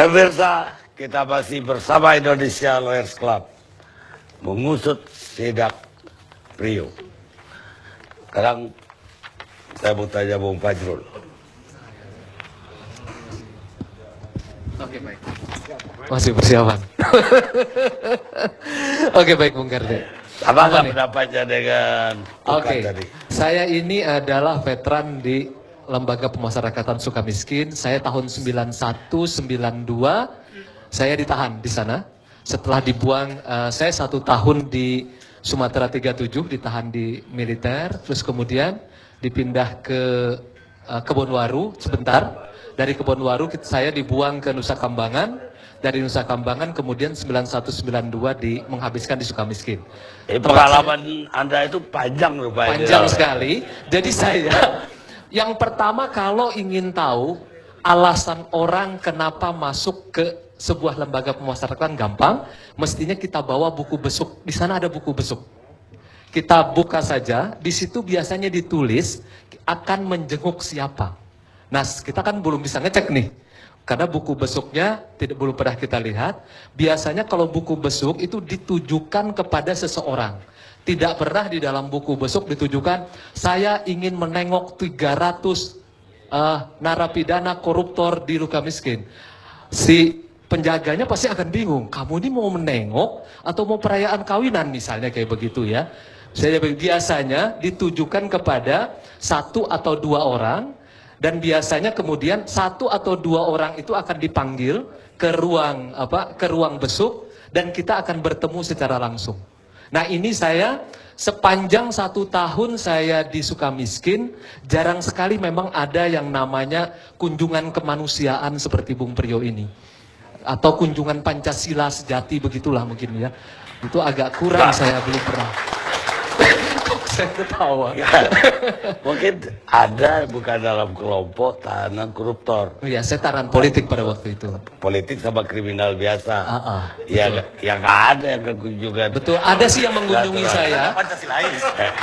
Pemirsa, kita masih bersama Indonesia Lawyers Club mengusut sidak Priyo. Sekarang saya mau tanya Bung Fajrul. Oke, baik. Masih persiapan. Oke, baik Bung Kardi. Apa pendapatnya dengan tadi? Saya ini adalah veteran di Lembaga Pemasyarakatan Sukamiskin. Saya tahun 91-92 saya ditahan di sana. Setelah dibuang, saya 1 tahun di Sumatera 37 ditahan di militer, terus kemudian dipindah ke Kebonwaru sebentar. Dari Kebonwaru saya dibuang ke Nusa Kambangan. Dari Nusa Kambangan kemudian 91-92 menghabiskan di Sukamiskin. Pengalaman Anda itu panjang rupanya. Panjang sekali. Jadi saya yang pertama kalau ingin tahu alasan orang kenapa masuk ke sebuah lembaga pemasyarakatan gampang, mestinya kita bawa buku besuk. Di sana ada buku besuk. Kita buka saja, di situ biasanya ditulis akan menjenguk siapa. Nah, kita kan belum bisa ngecek nih. Karena buku besuknya belum pernah kita lihat. Biasanya kalau buku besuk itu ditujukan kepada seseorang. Tidak pernah di dalam buku besuk ditujukan, saya ingin menengok 300 narapidana koruptor di Sukamiskin. Si penjaganya pasti akan bingung, kamu ini mau menengok atau mau perayaan kawinan misalnya kayak begitu ya. Saya biasanya ditujukan kepada 1 atau 2 orang. Dan biasanya kemudian 1 atau 2 orang itu akan dipanggil ke ruang besuk dan kita akan bertemu secara langsung. Nah ini saya sepanjang 1 tahun saya di Sukamiskin jarang sekali memang ada yang namanya kunjungan kemanusiaan seperti Bung Priyo ini atau kunjungan Pancasila sejati begitulah mungkin ya. Itu agak kurang saya belum pernah. Saya ketawa. Ya, mungkin ada bukan dalam kelompok tahanan koruptor. Iya, saya tahanan politik pada waktu itu. Politik sama kriminal biasa. Ya, yang nggak ada yang kekunjungan. Betul, ada sih yang mengunjungi saya.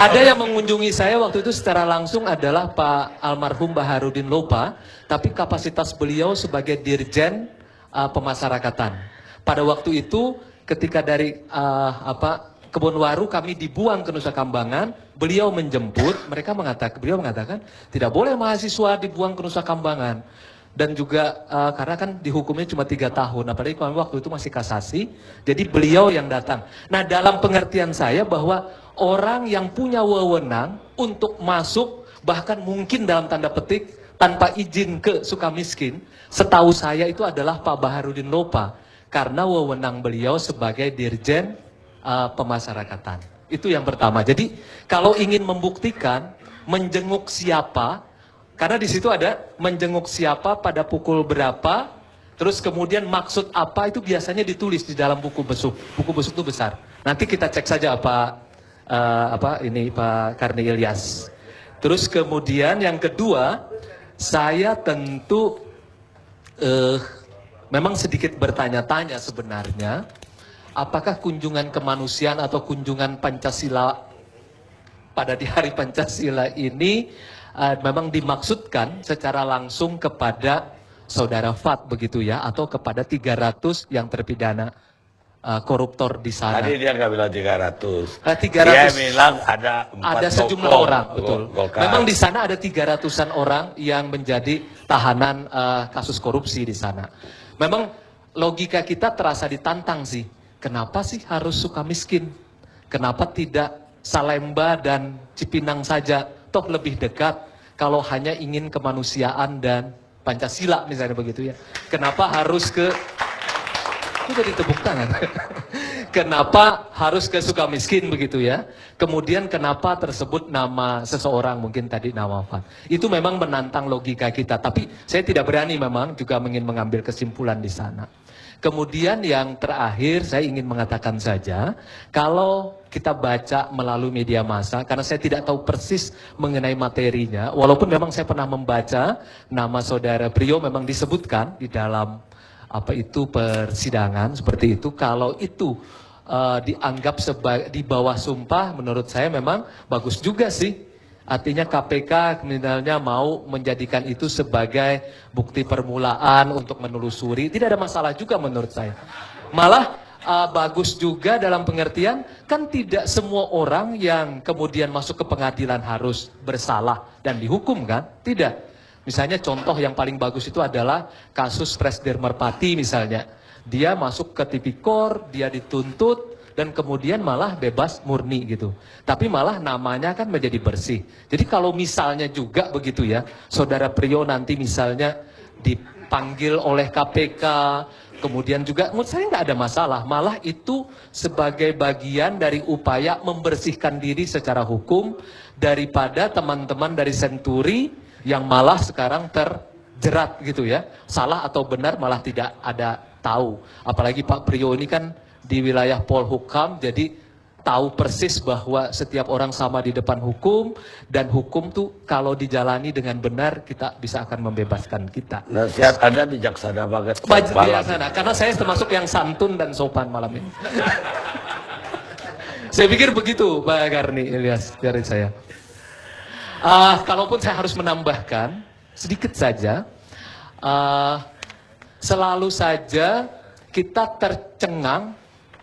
Ada yang mengunjungi saya waktu itu secara langsung adalah Pak almarhum Baharudin Lopa, tapi kapasitas beliau sebagai Dirjen Pemasyarakatan. Pada waktu itu ketika dari Kebonwaru kami dibuang ke Nusa Kambangan, beliau menjemput, beliau mengatakan tidak boleh mahasiswa dibuang ke Nusa Kambangan. Dan juga karena kan dihukumnya cuma 3 tahun, apalagi kami waktu itu masih kasasi, jadi beliau yang datang. Nah dalam pengertian saya bahwa orang yang punya wewenang untuk masuk, bahkan mungkin dalam tanda petik, tanpa izin ke Sukamiskin, setahu saya itu adalah Pak Baharudin Lopa. Karena wewenang beliau sebagai Dirjen Pemasyarakatan. Itu yang pertama. Jadi kalau ingin membuktikan menjenguk siapa, karena di situ ada menjenguk siapa pada pukul berapa, terus kemudian maksud apa itu biasanya ditulis di dalam buku besuk. Buku besuk itu besar. Nanti kita cek saja Pak Karni Ilyas. Terus kemudian yang kedua, saya tentu memang sedikit bertanya-tanya sebenarnya. Apakah kunjungan kemanusiaan atau kunjungan Pancasila pada di hari Pancasila ini memang dimaksudkan secara langsung kepada saudara Fat begitu ya, atau kepada 300 yang terpidana koruptor di sana. Tadi dia nggak bilang 300. 300. Dia bilang ada sejumlah orang, betul. Memang di sana ada 300-an orang yang menjadi tahanan kasus korupsi di sana. Memang logika kita terasa ditantang sih. Kenapa sih harus Sukamiskin? Kenapa tidak Salemba dan Cipinang saja? Toh lebih dekat kalau hanya ingin kemanusiaan dan Pancasila misalnya begitu ya. Kenapa harus ke... Itu jadi tepuk tangan. Kenapa harus ke Sukamiskin begitu ya? Kemudian kenapa tersebut nama seseorang, mungkin tadi nama Fat. Itu memang menantang logika kita. Tapi saya tidak berani memang juga ingin mengambil kesimpulan di sana. Kemudian yang terakhir saya ingin mengatakan saja, kalau kita baca melalui media massa, karena saya tidak tahu persis mengenai materinya, walaupun memang saya pernah membaca nama saudara Priyo memang disebutkan di dalam persidangan seperti itu, kalau itu dianggap di bawah sumpah, menurut saya memang bagus juga sih. Artinya KPK misalnya mau menjadikan itu sebagai bukti permulaan untuk menelusuri, tidak ada masalah juga menurut saya. Malah bagus juga dalam pengertian, kan tidak semua orang yang kemudian masuk ke pengadilan harus bersalah dan dihukum kan? Tidak. Misalnya contoh yang paling bagus itu adalah kasus Presiden Merpati misalnya. Dia masuk ke tipikor, dia dituntut, dan kemudian malah bebas murni gitu. Tapi malah namanya kan menjadi bersih. Jadi kalau misalnya juga begitu ya, Saudara Prio nanti misalnya dipanggil oleh KPK, kemudian juga menurut saya nggak ada masalah. Malah itu sebagai bagian dari upaya membersihkan diri secara hukum daripada teman-teman dari Senturi yang malah sekarang terjerat gitu ya. Salah atau benar malah tidak ada tahu. Apalagi Pak Prio ini kan di wilayah Polhukam, jadi tahu persis bahwa setiap orang sama di depan hukum, dan hukum tuh kalau dijalani dengan benar kita bisa akan membebaskan kita. Nasihat Anda bijaksana banget. Bijaksana, karena saya termasuk yang santun dan sopan malam ini. Saya pikir begitu Pak Karni Ilyas dari saya. Kalaupun saya harus menambahkan sedikit saja, selalu saja kita tercengang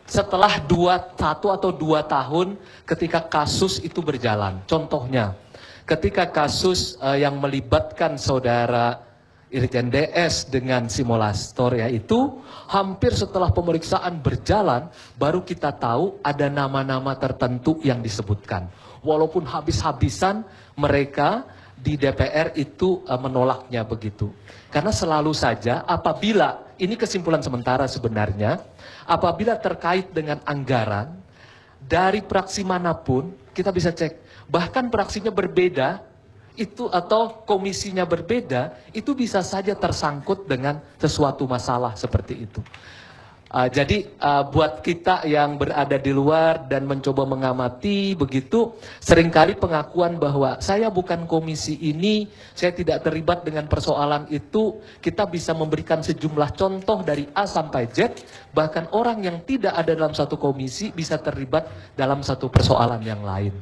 setelah 1 atau 2 tahun ketika kasus itu berjalan. Contohnya, ketika kasus yang melibatkan Saudara Irjen DS dengan simulator yaitu hampir setelah pemeriksaan berjalan, baru kita tahu ada nama-nama tertentu yang disebutkan. Walaupun habis-habisan mereka di DPR itu menolaknya begitu. Karena selalu saja apabila, ini kesimpulan sementara sebenarnya, apabila terkait dengan anggaran, dari praksi manapun, kita bisa cek, bahkan praksinya berbeda, itu atau komisinya berbeda, itu bisa saja tersangkut dengan sesuatu masalah seperti itu. Jadi buat kita yang berada di luar dan mencoba mengamati begitu, seringkali pengakuan bahwa saya bukan komisi ini, saya tidak terlibat dengan persoalan itu, kita bisa memberikan sejumlah contoh dari A sampai Z, bahkan orang yang tidak ada dalam satu komisi bisa terlibat dalam satu persoalan yang lain.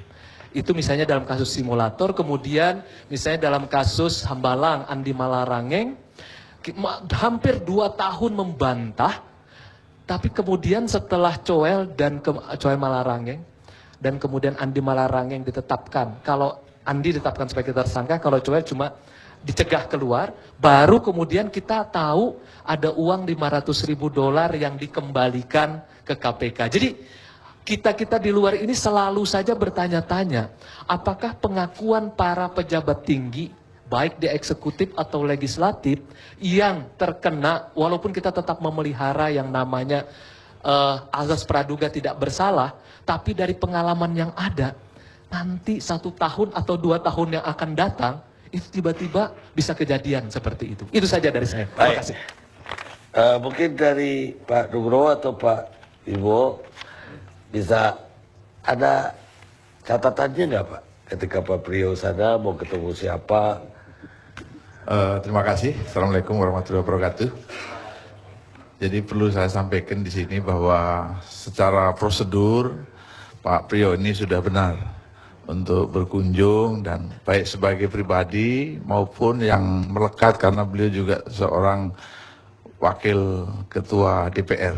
Itu misalnya dalam kasus simulator, kemudian misalnya dalam kasus Hambalang, Andi Malarangeng, hampir 2 tahun membantah. Tapi kemudian setelah Coel Malarangeng dan kemudian Andi Malarangeng ditetapkan, kalau Andi ditetapkan sebagai tersangka, kalau Coel cuma dicegah keluar, baru kemudian kita tahu ada uang $500.000 yang dikembalikan ke KPK. Jadi kita di luar ini selalu saja bertanya-tanya, apakah pengakuan para pejabat tinggi baik di eksekutif atau legislatif yang terkena, walaupun kita tetap memelihara yang namanya azas praduga tidak bersalah, tapi dari pengalaman yang ada, nanti 1 tahun atau 2 tahun yang akan datang, itu tiba-tiba bisa kejadian seperti itu. Itu saja dari saya. Terima kasih. Mungkin dari Pak Nugroho atau Pak Iwo bisa ada catatannya nggak Pak? Ketika Pak Prio sana mau ketemu siapa? Terima kasih. Assalamualaikum warahmatullahi wabarakatuh. Jadi perlu saya sampaikan di sini bahwa secara prosedur Pak Prio ini sudah benar untuk berkunjung, dan baik sebagai pribadi maupun yang melekat karena beliau juga seorang wakil ketua DPR.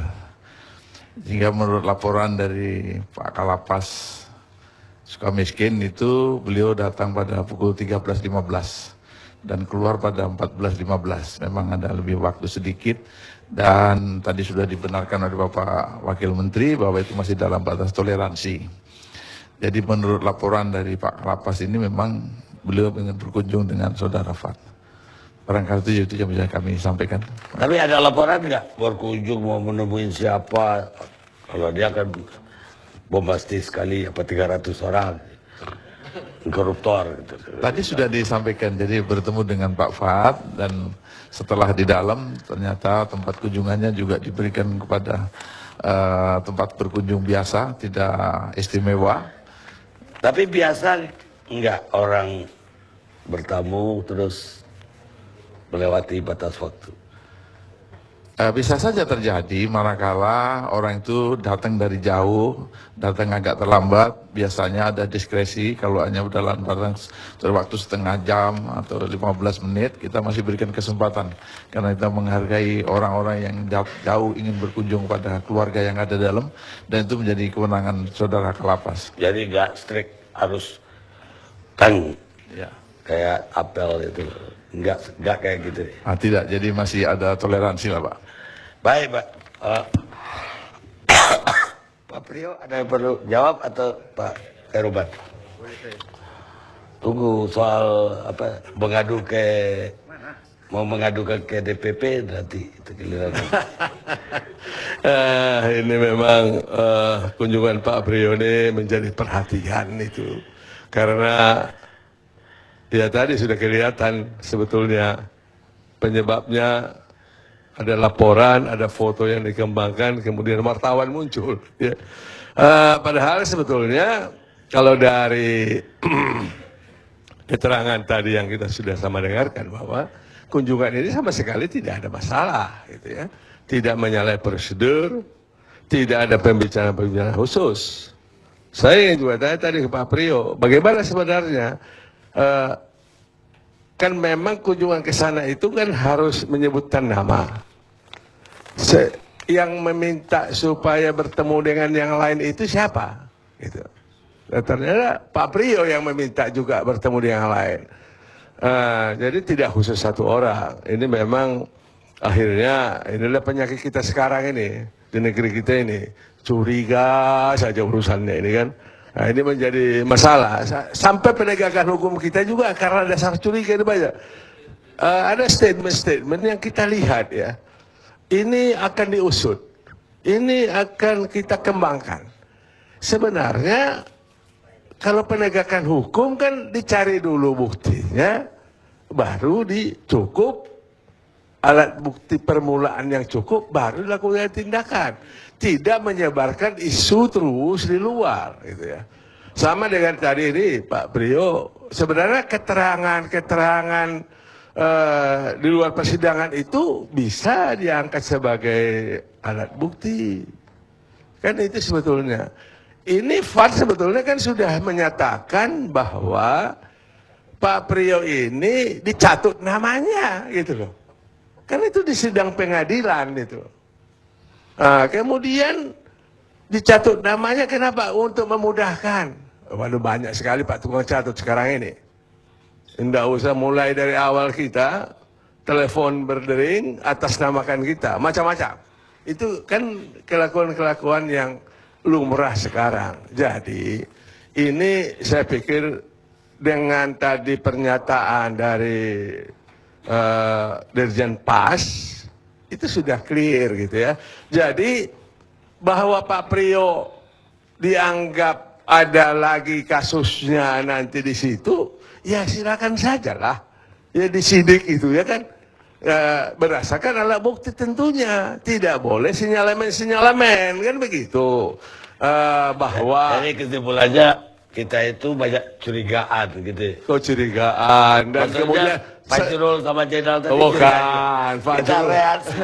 Sehingga menurut laporan dari Pak Kalapas Sukamiskin itu beliau datang pada pukul 13.15 dan keluar pada 14.15. Memang ada lebih waktu sedikit, dan tadi sudah dibenarkan oleh Bapak Wakil Menteri bahwa itu masih dalam batas toleransi. Jadi menurut laporan dari Pak Kalapas ini memang beliau ingin berkunjung dengan Saudara Fat. Barangkali itu yang bisa kami sampaikan. Tapi ada laporan nggak berkunjung mau menemuin siapa? Kalau dia kan bombastis sekali, apa 300 orang koruptor gitu. Tadi sudah disampaikan, jadi bertemu dengan Pak Fahad, dan setelah di dalam ternyata tempat kunjungannya juga diberikan kepada tempat berkunjung biasa, tidak istimewa. Tapi biasa nggak orang bertamu terus melewati batas waktu? Bisa saja terjadi manakala orang itu datang dari jauh, datang agak terlambat, biasanya ada diskresi kalau hanya dalam waktu setengah jam atau 15 menit, kita masih berikan kesempatan. Karena kita menghargai orang-orang yang jauh ingin berkunjung pada keluarga yang ada dalam, dan itu menjadi kewenangan saudara Kalapas. Jadi nggak strict harus tang Ya. kayak apel itu, nggak kayak gitu. Tidak, jadi masih ada toleransi lah Pak. Baik, Pak. Pak Priyo ada yang perlu jawab atau Pak Heruban? Tunggu soal apa mau mengadu ke DPP nanti itu giliran. Ini memang kunjungan Pak Priyo ini menjadi perhatian itu. Karena ya tadi sudah kelihatan sebetulnya penyebabnya ada laporan, ada foto yang dikembangkan, kemudian wartawan muncul. Ya. Padahal sebetulnya kalau dari keterangan tadi yang kita sudah sama dengarkan bahwa kunjungan ini sama sekali tidak ada masalah, gitu ya. Tidak menyalahi prosedur, tidak ada pembicaraan-pembicaraan khusus. Saya ingin juga tanya tadi ke Pak Priyo, bagaimana sebenarnya? Kan memang kunjungan ke sana itu kan harus menyebutkan nama. Yang meminta supaya bertemu dengan yang lain itu siapa? Gitu. Dan ternyata Pak Priyo yang meminta juga bertemu dengan yang lain. Jadi tidak khusus satu orang. Ini memang akhirnya inilah penyakit kita sekarang ini di negeri kita ini. Curiga saja urusannya ini kan. Nah, ini menjadi masalah. Sampai penegakan hukum kita juga karena dasar curiga itu banyak. Ada statement-statement yang kita lihat ya. Ini akan diusut. Ini akan kita kembangkan. Sebenarnya kalau penegakan hukum kan dicari dulu buktinya, baru dicukup alat bukti permulaan yang cukup, baru dilakukan tindakan. Tidak menyebarkan isu terus di luar, gitu ya. Sama dengan tadi ini Pak Priyo, sebenarnya keterangan di luar persidangan itu bisa diangkat sebagai alat bukti. Kan itu sebetulnya. Ini VAR sebetulnya kan sudah menyatakan bahwa Pak Priyo ini dicatut namanya gitu loh. Kan itu di sidang pengadilan itu. Nah, kemudian dicatut namanya kenapa? Untuk memudahkan. Waduh banyak sekali Pak tukang catut sekarang ini. Tidak usah mulai dari awal kita, telepon berdering, atas namakan kita, macam-macam. Itu kan kelakuan-kelakuan yang lumrah sekarang. Jadi ini saya pikir dengan tadi pernyataan dari Dirjen Pas, itu sudah clear gitu ya. Jadi bahwa Pak Priyo dianggap ada lagi kasusnya nanti di situ, ya silakan sajalah, ya disidik itu ya kan, berdasarkan alat bukti tentunya, tidak boleh sinyalemen kan begitu, bahwa Jadi kesimpulannya kita itu banyak curigaan gitu. kecurigaan dan Maksudnya kemudian Pak Jurul sama Jenderal tadi bukan Pak kita Jurul. reaksi.